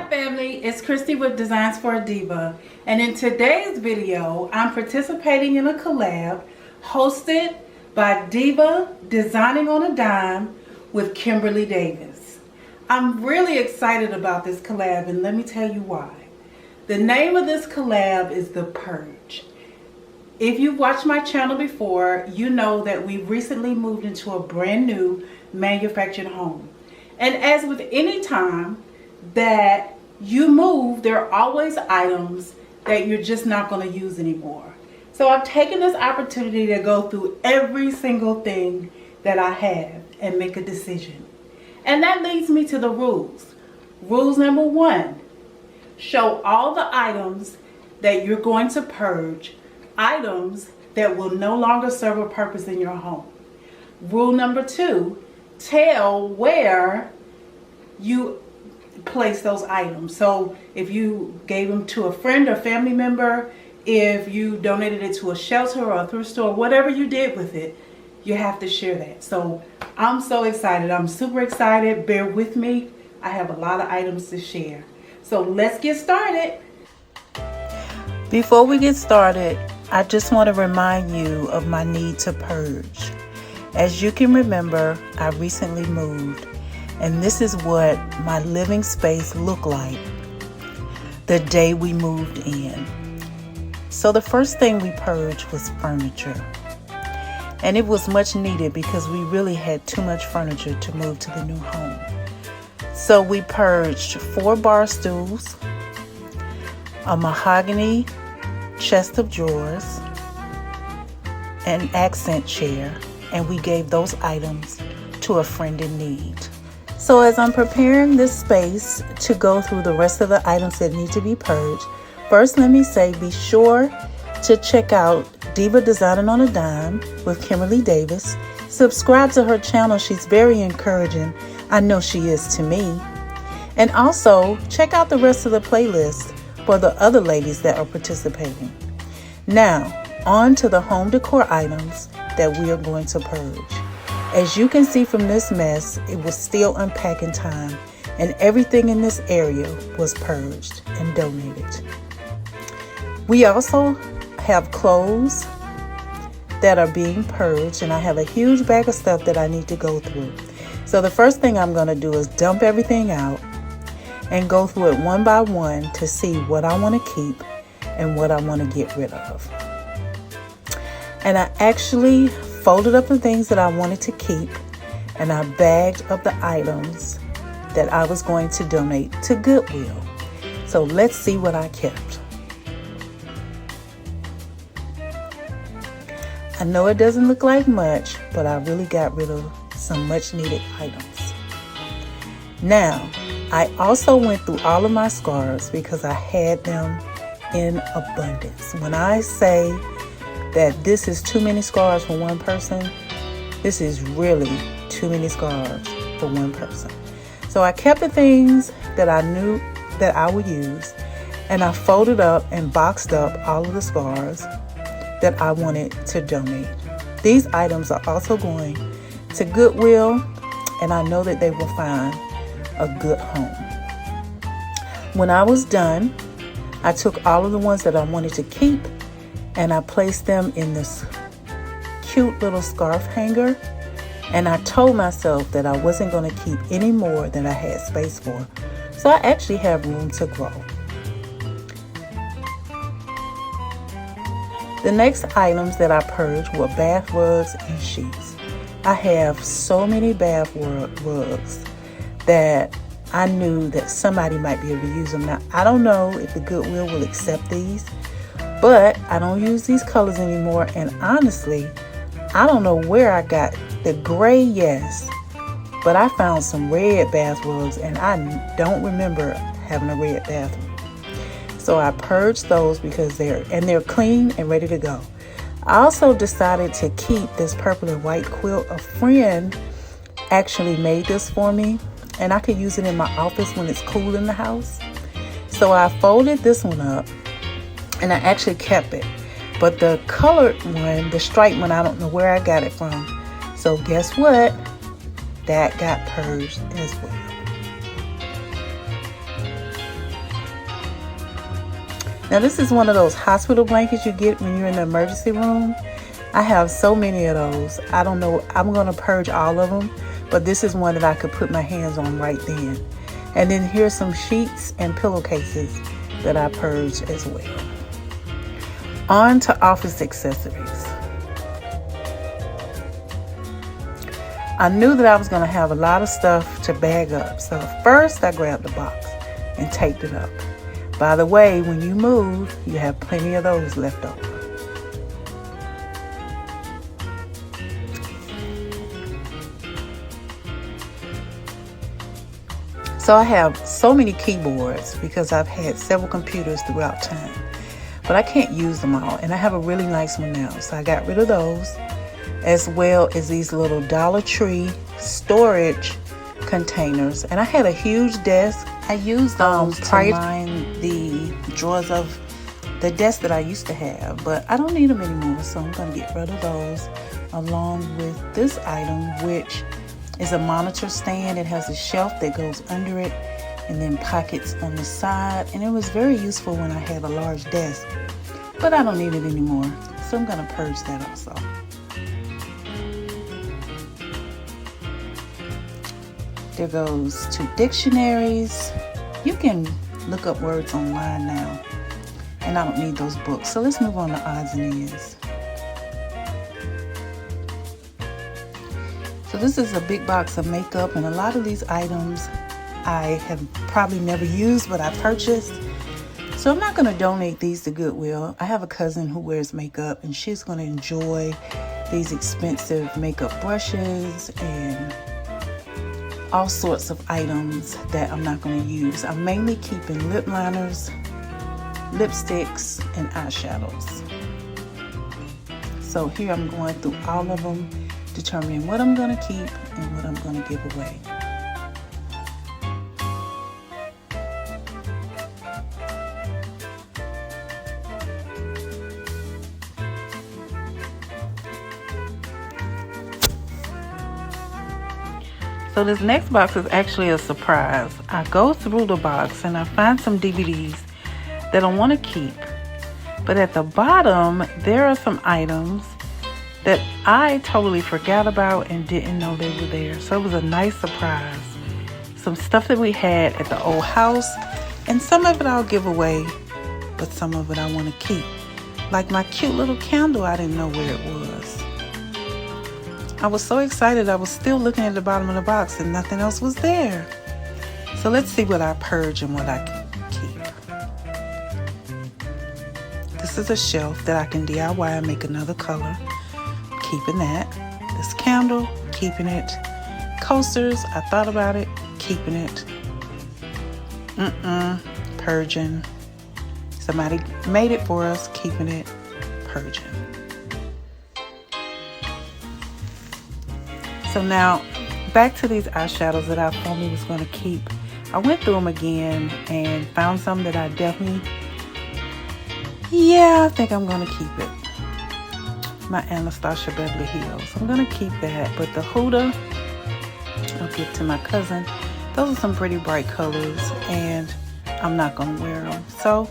Hi family, it's Christy with Designs for a Diva, and in today's video I'm participating in a collab hosted by Diva Designing on a Dime with Kimberly Davis. I'm really excited about this collab, and let me tell you why. The name of this collab is The Purge. If you've watched my channel before, you know that we recently moved into a brand new manufactured home. And as with any time that you move, there are always items that you're just not going to use anymore. So I've taken this opportunity to go through every single thing that I have and make a decision. And that leads me to the rules. Rules number 1, show all the items that you're going to purge, items that will no longer serve a purpose in your home. Rule number 2, tell where you place those items. So if you gave them to a friend or family member, if you donated it to a shelter or a thrift store, whatever you did with it, you have to share that. So I'm so excited. I'm super excited. Bear with me. I have a lot of items to share. So let's get started. Before we get started, I just want to remind you of my need to purge. As you can remember, I recently moved, and this is what my living space looked like the day we moved in. So the first thing we purged was furniture. And it was much needed because we really had too much furniture to move to the new home. So we purged 4 bar stools, a mahogany chest of drawers, an accent chair, and we gave those items to a friend in need. So as I'm preparing this space to go through the rest of the items that need to be purged, first let me say be sure to check out Diva Designing on a Dime with Kimberly Davis. Subscribe to her channel. She's very encouraging. I know she is to me. And also check out the rest of the playlist for the other ladies that are participating. Now, on to the home decor items that we are going to purge. As you can see from this mess, it was still unpacking time, and everything in this area was purged and donated. We also have clothes that are being purged, and I have a huge bag of stuff that I need to go through. So the first thing I'm going to do is dump everything out and go through it one by one to see what I want to keep and what I want to get rid of. And I actually folded up the things that I wanted to keep, and I bagged up the items that I was going to donate to Goodwill. So let's see what I kept. I know it doesn't look like much, but I really got rid of some much needed items. Now, I also went through all of my scarves because I had them in abundance. When I say that this is too many scarves for one person, this is really too many scarves for one person. So I kept the things that I knew that I would use, and I folded up and boxed up all of the scarves that I wanted to donate. These items are also going to Goodwill, and I know that they will find a good home. When I was done, I took all of the ones that I wanted to keep and I placed them in this cute little scarf hanger, and I told myself that I wasn't going to keep any more than I had space for. So I actually have room to grow. The next items that I purged were bath rugs and sheets. I have so many bath rugs that I knew that somebody might be able to use them. Now, I don't know if the Goodwill will accept these, but I don't use these colors anymore, and honestly, I don't know where I got the gray, yes, but I found some red bath rugs, and I don't remember having a red bathroom. So I purged those because they're clean and ready to go. I also decided to keep this purple and white quilt. A friend actually made this for me, and I could use it in my office when it's cool in the house. So I folded this one up, and I actually kept it. But the colored one, the striped one, I don't know where I got it from. So guess what? That got purged as well. Now this is one of those hospital blankets you get when you're in the emergency room. I have so many of those. I don't know, I'm gonna purge all of them, but this is one that I could put my hands on right then. And then here's some sheets and pillowcases that I purged as well. On to office accessories. I knew that I was gonna have a lot of stuff to bag up. So first I grabbed the box and taped it up. By the way, when you move, you have plenty of those left over. So I have so many keyboards because I've had several computers throughout time, but I can't use them all. And I have a really nice one now. So I got rid of those, as well as these little Dollar Tree storage containers. And I had a huge desk. I used those to line the drawers of the desk that I used to have, but I don't need them anymore. So I'm going to get rid of those, along with this item, which is a monitor stand. It has a shelf that goes under it and then pockets on the side. And it was very useful when I had a large desk, but I don't need it anymore. So I'm going to purge that also. There goes 2 dictionaries. You can look up words online now, and I don't need those books. So let's move on to odds and ends. So this is a big box of makeup, and a lot of these items I have probably never used, but I purchased. So I'm not going to donate these to Goodwill. I have a cousin who wears makeup, and she's going to enjoy these expensive makeup brushes and all sorts of items that I'm not going to use. I'm mainly keeping lip liners, lipsticks, and eyeshadows. So here I'm going through all of them, determining what I'm going to keep and what I'm going to give away. So this next box is actually a surprise. I go through the box and I find some DVDs that I want to keep. But at the bottom, there are some items that I totally forgot about and didn't know they were there. So it was a nice surprise. Some stuff that we had at the old house, and some of it I'll give away, but some of it I want to keep. Like my cute little candle, I didn't know where it was. I was so excited, I was still looking at the bottom of the box and nothing else was there. So let's see what I purge and what I keep. This is a shelf that I can DIY and make another color. Keeping that. This candle, keeping it. Coasters, I thought about it, keeping it. Purging. Somebody made it for us, keeping it, purging. So now, back to these eyeshadows that I probably was going to keep. I went through them again and found some that I definitely, I think I'm going to keep it. My Anastasia Beverly Hills. I'm going to keep that. But the Huda, I'll give to my cousin. Those are some pretty bright colors, and I'm not going to wear them. So,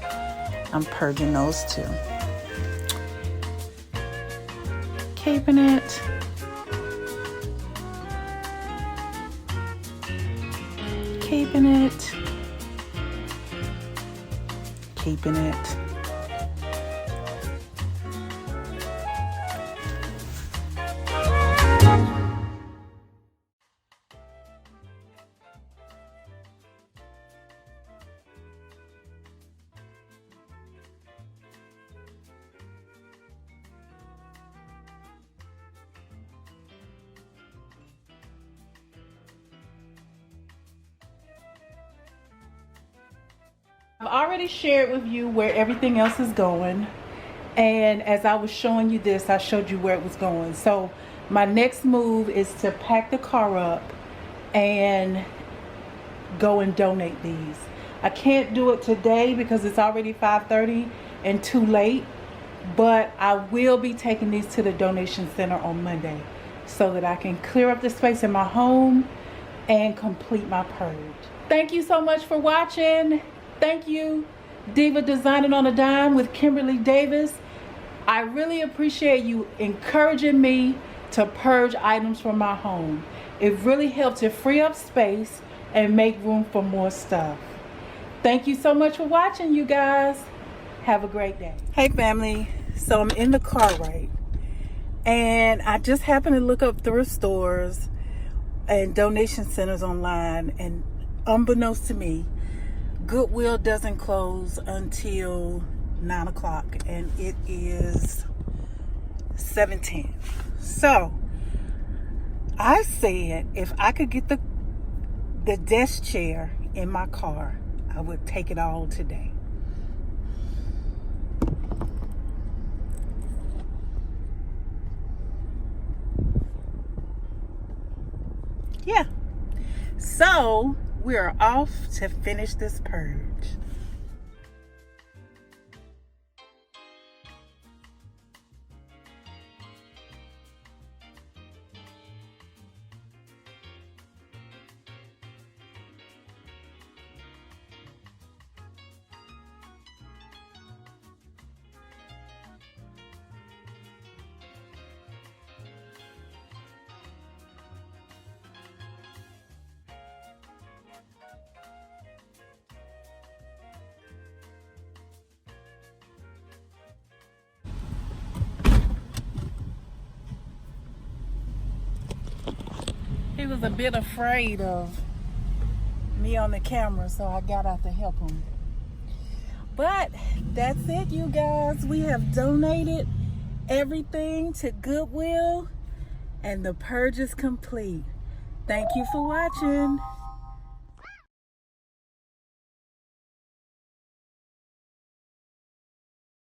I'm purging those too. Keeping it. Keeping it. Keeping it. I've already shared with you where everything else is going, and as I was showing you this, I showed you where it was going. So my next move is to pack the car up and go and donate these. I can't do it today because it's already 5:30 and too late, but I will be taking these to the donation center on Monday so that I can clear up the space in my home and complete my purge. Thank you so much for watching. Thank you. Diva Designing on a Dime with Kimberly Davis. I really appreciate you encouraging me to purge items from my home. It really helps to free up space and make room for more stuff. Thank you so much for watching, you guys. Have a great day. Hey family, so I'm in the car right, and I just happened to look up thrift stores and donation centers online, and unbeknownst to me, Goodwill doesn't close until 9 o'clock, and it is 7:10. So I said if I could get the desk chair in my car, I would take it all today. Yeah, so we are off to finish this purge. He was a bit afraid of me on the camera, so I got out to help him. But that's it, you guys. We have donated everything to Goodwill, and the purge is complete. Thank you for watching.